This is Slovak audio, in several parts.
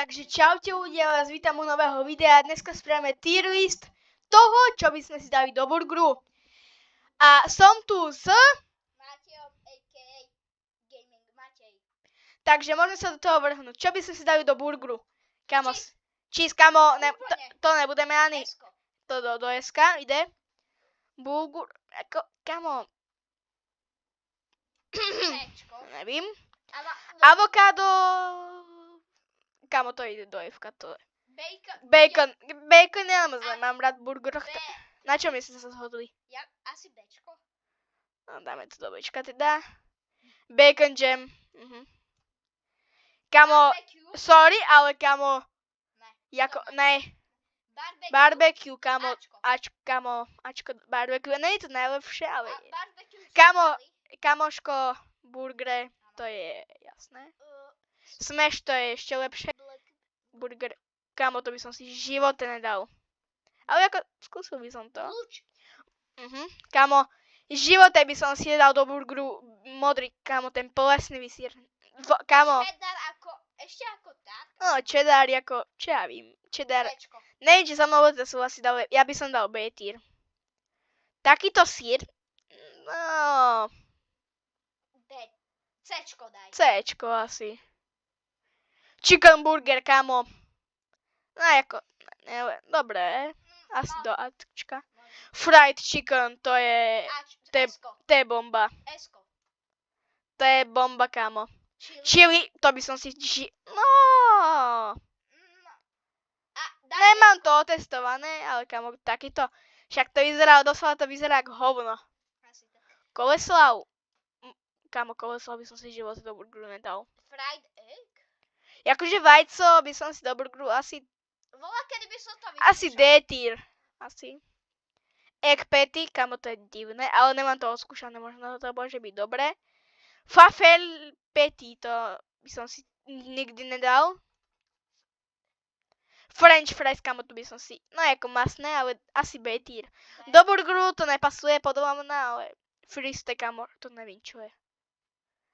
Takže čaute ľudia, vás vítam u nového videa. Dneska spravíme tier list toho, čo by sme si dali do burgeru. A som tu s Matejom, a.k.a. Gaming Matej. Takže môžeme sa do toho vrhnúť. Čo by sme si dali do burgeru? Kamo, Cheese. cheese, kamo, Úplne. to nebudeme ani. Esko. To do SK ide. Burger, ako, kamo, Cčko. nevím. No, Avokádo, kamo, to ide do FK, to je. Bacon, ja mám rád v burgeroch. Na čom sme sa zhodli? Ja, asi Bčko. No, dáme to do Bčka teda. Bacon jam. Kamo, Barbecue. sorry, ale kamo, Ne. jako, ne, barbecue, kamo, Ačko, barbecue, nie je to najlepšie, ale Barbecue. Kamo. Kamoško, burgere, to je jasné. Smash, to je ešte lepšie. Burger, kamo, to by som si v živote nedal. Ale ako, skúsil by som to. Lúč. Kamo, v živote by som si nedal do burgeru modrý, kamo, ten plesnivý sír. Kamo, Cheddar ešte ako tak. no, cheddar, ako, čo ja vím, cheddar. Bčko. Neviem, či sa mnou to súhlasí, ale ja by som dal B tier. Takýto sír, no, Cčko daj. Cčko asi. Chicken burger, kamo. No ako, dobré, asi do Ačka. Fried chicken, to je, Esko. to je bomba. Esko. To je bomba, kamo. Chili. Chili, to by som si, no, Daj nemám to otestované, ale kamo, takýto, však to vyzerá, doslova to vyzerá ako hovno. asi tak. Koleslav, kamo, koleslav by som si v živote do burgeru nedal. Fried egg? Akože vajco by som si do burgeru asi Kedy by som to Asi D tier. Asi. Egg patty, kamo, to je divné, ale nemám to odskúšané, možno to môže byť dobré. Falafel patty, to by som si nikdy nedal. French fries, kamo, to by som si, no ako masné, ale asi B tier. Do burgeru to nepasuje podľa mňa, ale friste, kamo, to nevím čo je.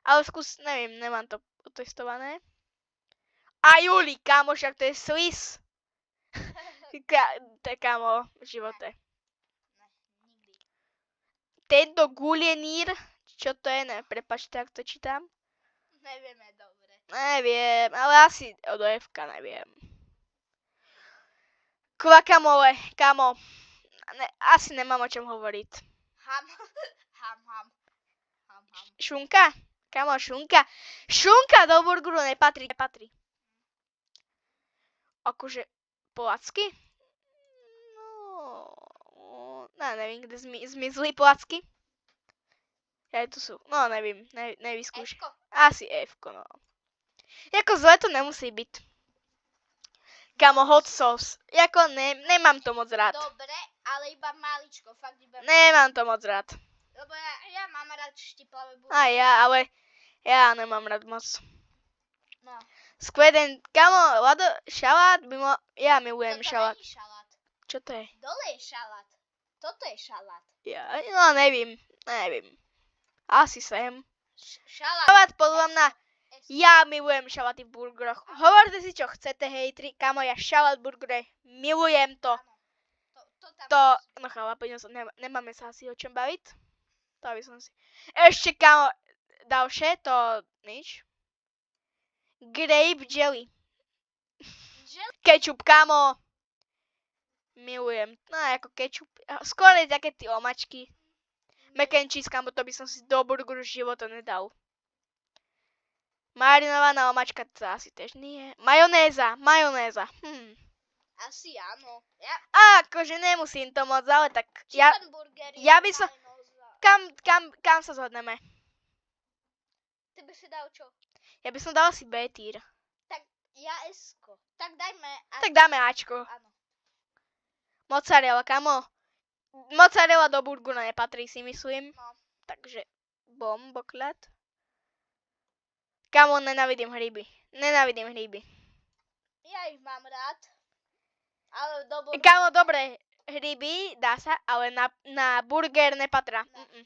Ale neviem, nemám to otestované. A Juli, kamo, však to je Swiss. To je, kamo, v živote. Ne, nikdy. Tento gulienír, čo to je, ne, prepáčte, ak to čítam. Nevieme dobre. Neviem, ale asi od FK neviem. Guacamole, kamo, asi nemám o čom hovoriť. Ham. Šunka? Kamo, šunka. Šunka do burgeru nepatrí. Akože placky? No, neviem, kde zmizli placky. Ja tu sú, no neviem, nevyskúšam. Ečko. Asi F-ko, no. Jako zle to nemusí byť. Kamo, hot sauce. Jako nemám to moc rád. Dobre, ale iba maličko, fakt iba. Nemám to moc rád. Lebo ja mám rád štiplavé burgery. A ja, ale ja nemám rád moc. No. Skveden, kamo, Lado, šalát by ja milujem Toto šalát. není šalát. Čo to je? Dole je šalát. Toto je šalát. Ja, no nevím. Asi sem. Šalát. Šalát podľa mňa, ja milujem šaláty v burgeroch. Hovorte si čo chcete, hejtri, kamo, ja šalát v burgere, milujem to. Áno. No chalapeno, nemáme sa asi o čom baviť. To by som si. Ešte, kamo, ďalšie, to nič. Grape jelly. Ketchup, kamo. Milujem. No, ako ketchup. Skôr je také tie omačky. Mac and cheese, kamo, to by som si do burgeru života nedal. Marinovaná omačka, to asi tiež nie. Majonéza. Asi áno. Akože nemusím to moc, ale tak ja by som- Kam sa zhodneme? Ty by si dal čo? Ja by som dal si B tier. Tak ja Esko. Tak dajme Tak dáme Ačko. Áno. Mozzarella, kamo. Mozzarella do burgeru nepatrí, si myslím. No. Takže bomboklat. Kamo, nenávidím hryby. Ja ich mám rád. Ale do burgeru. Kamo, dobre, hryby dá sa, ale na burger nepatria. Ne.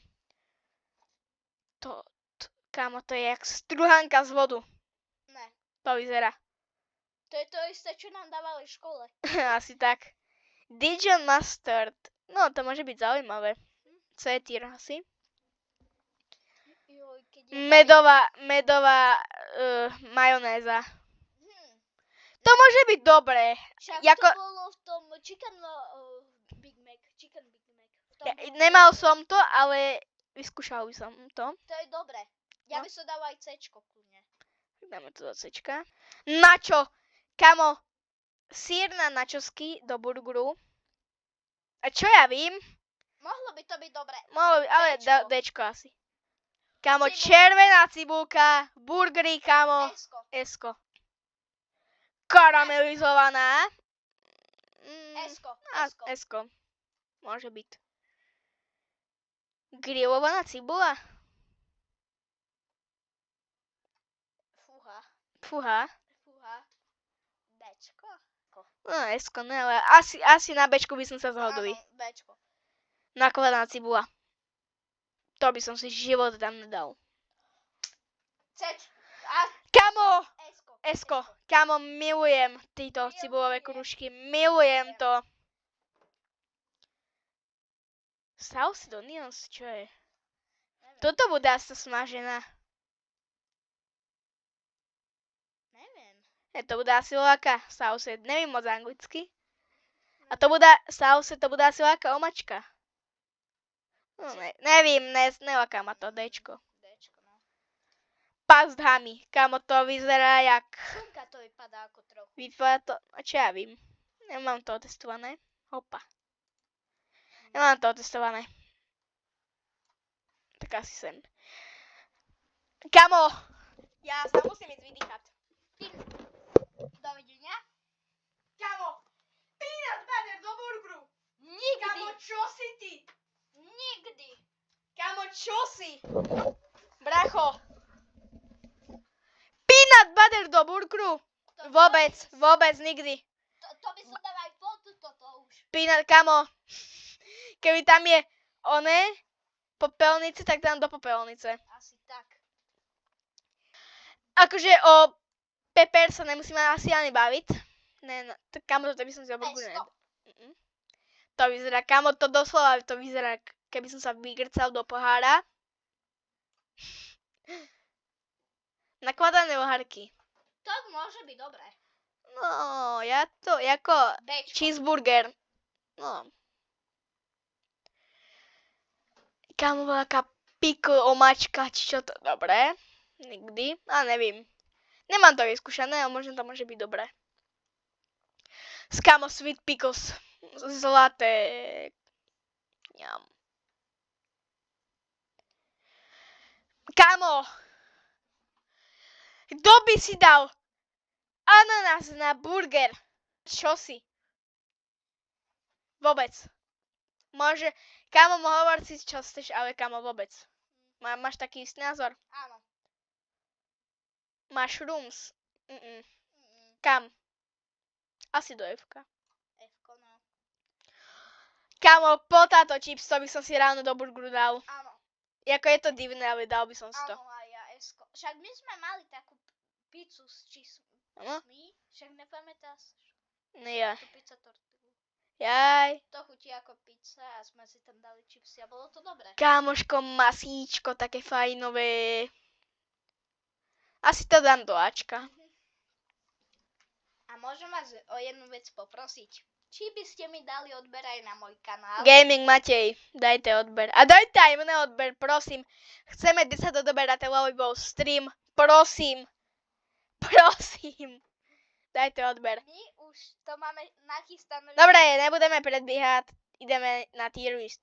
Kamo, to je jak struhanka z vodu. Ne. To vyzerá. To je to isté, čo nám dávali v škole. Asi tak. Dijon mustard. No, to môže byť zaujímavé. C tier asi. Joj, keď je Medová majonéza. Hm. To môže byť dobré. Však Jako- to bolo v tom Chicken Big Mac. V tom Nemal som to, ale vyskúšal by som to. To je dobré. Ja No. by som dal aj C-čko kľudne. Dáme to do C-čka. Nacho. Kamo, sír na načosky do burgeru. A čo ja vím? Mohlo by to byť dobré. Mohlo by, ale Dčko. Dčko asi. Kamo, Cibulka. červená cibulka, burgery, kamo, Esko. esko. Karamelizovaná. Esko. Esko. Môže byť. Grillovaná cibula. Fúha. Bčko. No, esko, ne, ale asi na Bčku by som sa zhodol. Áno, Bčko. Nakladaná cibula. To by som si život tam nedal. Cčko. Kamo! Esko. Esko. Kamo, milujem tieto cibulové kružky. Milujem to. Sauce Donions, čo je? Neviem. Toto bude asi smažená. Neviem. To bude asi ľaká sauce. Neviem moc anglicky. A to bude sauce, to bude asi ľaká omačka. No, neviem, neľaká ma to, Dčko. Dčko, no. Pasthami. Kamo, to vyzerá jak... Šunka to vypadá ako trochu. Vypadá to... A čo ja vím? Nemám to otestované. Hopa. Nemám to otestované. Tak asi sem. Kamo! Ja sa musím ísť vydýchať. Dovidenia. Kamo! Peanut butter do burgeru! Nikdy. Kamo, čo si ty? Nikdy. Kamo, čo si? Bracho! Peanut butter do burgeru? Vôbec nikdy. To by som dal aj pod toto už. Peanut, kamo. Keby tam je popelnice, tak dám do popelnice. Asi tak. Akože o pepper sa nemusíme asi ani baviť. Ne, kamo, toto by som si o burgeru Pesto. To vyzerá, kamo, to doslova to vyzerá, keby som sa vygrcal do pohára. Nakladané ohárky. To môže byť dobré. No, ja to, ako Bčko. cheeseburger. No. Kamo, veľká pickle omáčka, či čo to, dobré. Nikdy, ale nevím. Nemám to vyskúšané, ale možno to môže byť dobré. Kamo, sweet pickles. Zlaté. Ňam. Kamo! Kto by si dal ananás na burger? Čo si? Vôbec. Môže, kamo, hovor si čo chceš, ale kamo, vôbec. Máš taký istý názor? Áno. Mushrooms? Kam? Asi do F-ka. Fko, no. Kamo, potato chips, to by som si ráno do burgeru dal. Áno. Jako je to divné, ale dal by som si to. Áno, aj ja Fko. Však my sme mali takú pizzu s Áno? čísmi. Však nepamätáš? Ja. Tú pizza tortilu. Jaj. To chutí ako pizza a sme si tam dali čipsy a bolo to dobré. Kámoško, masíčko, také fajnové. Asi to dám do Ačka. A môžem vás o jednu vec poprosiť. Či by ste mi dali odber aj na môj kanál? Gaming Matej, dajte odber. A dajte aj mne odber, prosím. Chceme 10 odberateľov bol stream. Prosím. Prosím. Dajte odber. My už to máme nachystané. Dobre, nebudeme predbiehať. Ideme na tier list.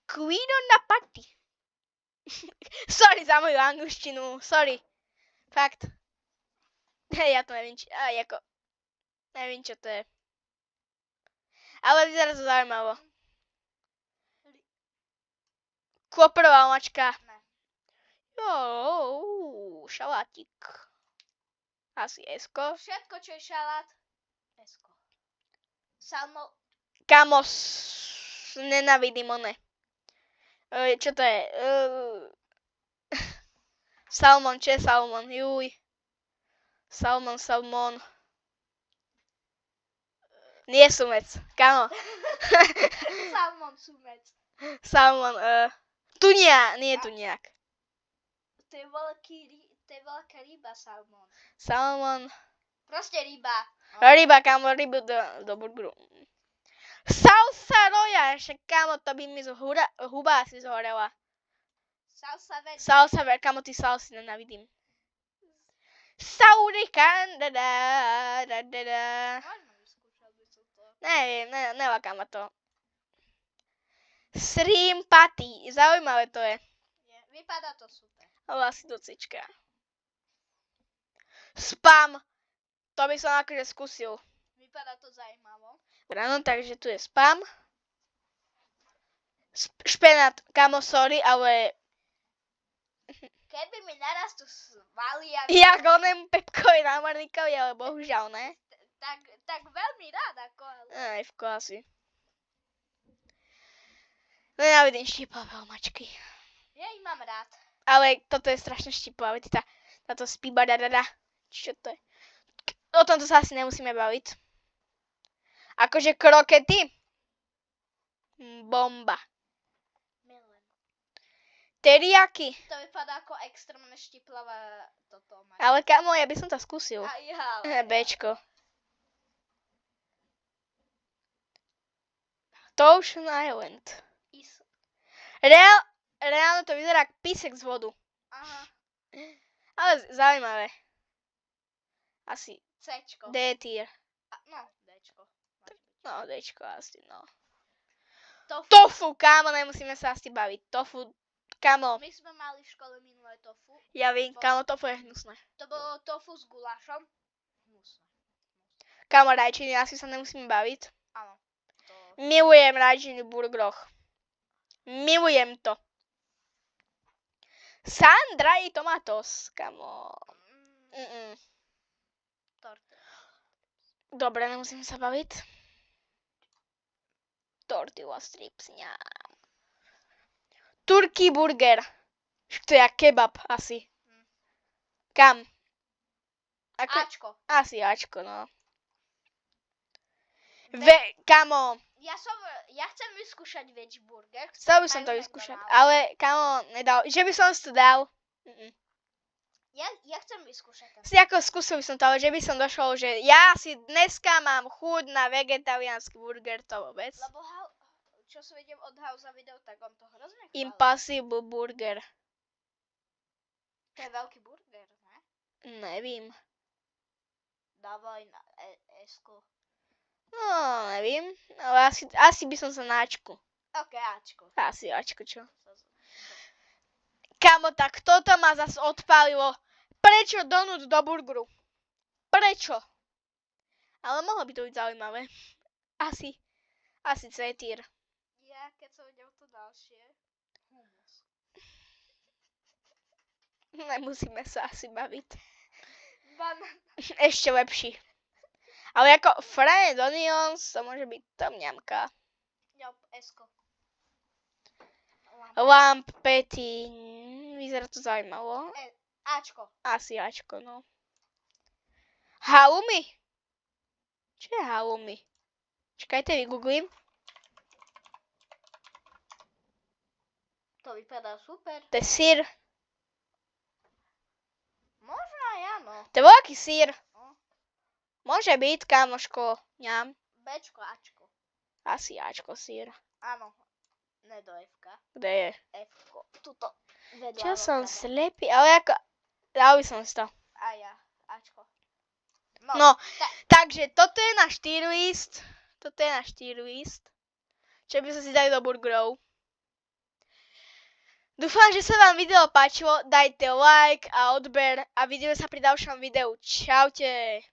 Queen on the party. Sorry za moju angličtinu. Sorry. Fakt. Ja to neviem, neviem, čo to je. Ale vyzerá to zaujímavo. Koprová mačka. Ne. Šalátik. Asi Esko. Všetko, čo je šalát. Esko. Salmo. Kamos. Nenávidím one. Čo to je? Salmon, čo je salmon? Juj. Salmon. Nie sumec, kamo. Salmon sumec. Salmon, tunia, nie tuniak. To je veľká ryba, salmon. Salmon. Proste ryba. Ryba, kamo, rybu do burgeru. Salsa roja, však kamo, to by mi huba asi zhorela. Salsa ver, kamo, ty salsy nenávidím. Saurikan, da. Možno vyskúšal by som to. Neviem, neláka ma to. Sympathy, zaujímavé to je. Vypadá to super. Ale asi do cička. Spam, to by som akože skúsil. Vypadá to zaujímavo. Áno, takže tu je spam. Špenát, kamo, sorry, ale... Keby mi naraz tu svaly a... Jak onem Pepkovi námorníkovi, ale bohužiaľ ne. Tak veľmi rád ako, ale... Aj v asi. Nenávidím štiplavé omačky. Ja ich mám rád. Ale toto je strašne štiplavé, táto spíba dadada. Čo to je? O tomto sa asi nemusíme baviť. Akože krokety. Bomba. Milujem. Teriyaki. To vypadá ako extrémne štiplavé toto. Ale kamo, ja by som to skúsil. Bčko. Ocean Island. Reálne to vyzerá ako písek z vodu. Aha. Ale zaujímavé. Asi Cčko. D tier. No, Dčko. No, Dčko asi, no. Tofu. Tofu, kámo, nemusíme sa asi baviť. Tofu, kámo. My sme mali v škole minulé tofu. Ja viem, kámo, tofu je hnusné. To bolo tofu s gulášom. Hnusné. Kámo, rajčiny, asi sa nemusíme baviť. Áno. Milujem rajčiny v burgeroch. Milujem to. Sandra i tomatos, kámo. Torty. Dobre, nemusíme sa baviť. Tortilla strips, ňám. Turkey burger. To je kebab asi. Kam? Ačko. Asi Ačko, no. Kamo. Ja chcem vyskúšať veg burger. Chcel by som to vyskúšať, ale kamo, nedal. Že by som si to dal. Ja chcem vyskúšať. Si ako skúsil by som to, ale že by som došol, že ja si dneska mám chuť na vegetariánsky burger, to vôbec. Lebo čo si vidím od Hausa video, tak on to hrozne chváli. Impossible burger. To je veľký burger, ne? Nevím. Dávaj na S-ku. No, nevím, ale asi by som sa na Ačku. Ok, Ačko. Asi Ačko, čo? Kamo, tak toto ma zase odpálilo. Prečo donúť do burgeru? Prečo? Ale mohlo by to byť zaujímavé. Asi C-tier. Ja, keď som videl to ďalšie. Hummus. Nemusíme sa asi baviť. Banán. Ešte lepší. Ale ako fried onions, to môže byť tam ňamka. Jo, S-ko. Lamp patty. Vyzerá to zaujímavo. Ačko. Asi Ačko, no. Halloumi? Čo je halloumi? Čakajte, vygooglím. To vypadá super. To je sír. Možno aj áno. To je veľký sír. Môže byť, kamoško. Ňam. Bčko, Ačko. Asi Ačko sír. Áno. Ne do F-ka. Kde je? F-ko. Tuto. Vedľa. Čo som slepý, ale ako... Dal by som si to. A ja. Ačko. No, takže toto je náš tier list. Toto je náš tier list. Čo by sme si dali do burgerov. Dúfam, že sa vám video páčilo. Dajte like a odber a vidíme sa pri ďalšom videu. Čaute.